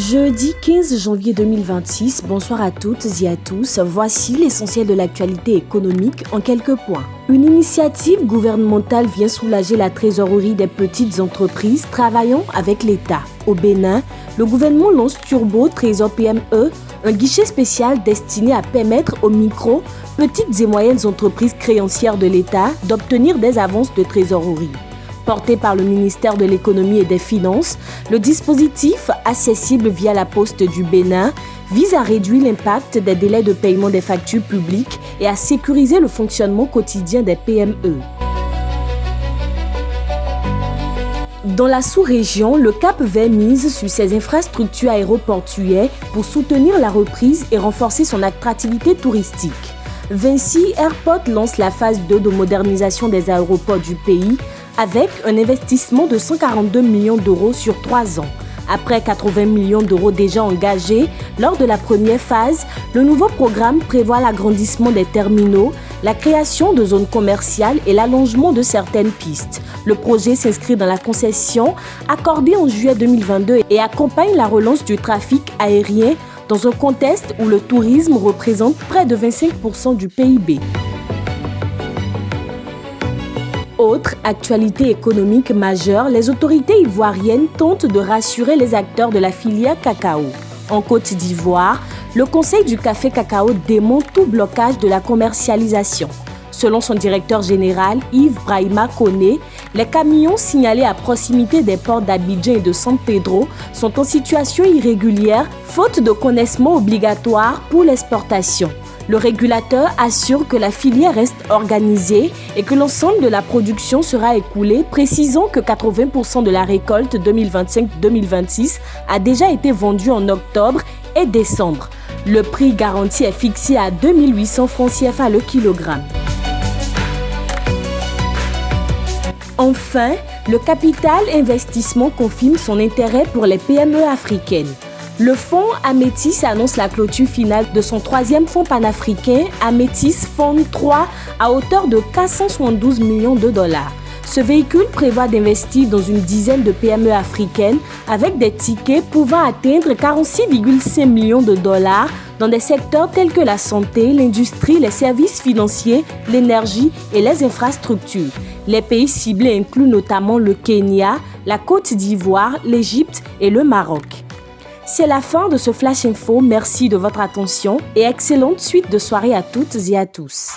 Jeudi 15 janvier 2026, bonsoir à toutes et à tous. Voici l'essentiel de l'actualité économique en quelques points. Une initiative gouvernementale vient soulager la trésorerie des petites entreprises travaillant avec l'État. Au Bénin, le gouvernement lance Turbo Trésor PME, un guichet spécial destiné à permettre aux micro, petites et moyennes entreprises créancières de l'État d'obtenir des avances de trésorerie. Porté par le ministère de l'Économie et des Finances, le dispositif, accessible via la Poste du Bénin, vise à réduire l'impact des délais de paiement des factures publiques et à sécuriser le fonctionnement quotidien des PME. Dans la sous-région, le Cap-Vert mise sur ses infrastructures aéroportuaires pour soutenir la reprise et renforcer son attractivité touristique. Vinci Airport lance la phase 2 de modernisation des aéroports du pays avec un investissement de 142 millions d'euros sur 3 ans. Après 80 millions d'euros déjà engagés lors de la première phase, le nouveau programme prévoit l'agrandissement des terminaux, la création de zones commerciales et l'allongement de certaines pistes. Le projet s'inscrit dans la concession accordée en juillet 2022 et accompagne la relance du trafic aérien dans un contexte où le tourisme représente près de 25% du PIB. Autre actualité économique majeure, les autorités ivoiriennes tentent de rassurer les acteurs de la filière cacao. En Côte d'Ivoire, le Conseil du café cacao démonte tout blocage de la commercialisation. Selon son directeur général, Yves Brahima Koné, les camions signalés à proximité des ports d'Abidjan et de San Pedro sont en situation irrégulière, faute de connaissements obligatoires pour l'exportation. Le régulateur assure que la filière reste organisée et que l'ensemble de la production sera écoulée, précisant que 80% de la récolte 2025-2026 a déjà été vendue en octobre et décembre. Le prix garanti est fixé à 2800 francs CFA le kilogramme. Enfin, le Capital Investissement confirme son intérêt pour les PME africaines. Le fonds Amétis annonce la clôture finale de son 3e fonds panafricain, Amétis Fund 3, à hauteur de 472 millions de dollars. Ce véhicule prévoit d'investir dans une dizaine de PME africaines avec des tickets pouvant atteindre 46,5 millions de dollars dans des secteurs tels que la santé, l'industrie, les services financiers, l'énergie et les infrastructures. Les pays ciblés incluent notamment le Kenya, la Côte d'Ivoire, l'Égypte et le Maroc. C'est la fin de ce Flash Info. Merci de votre attention et excellente suite de soirée à toutes et à tous.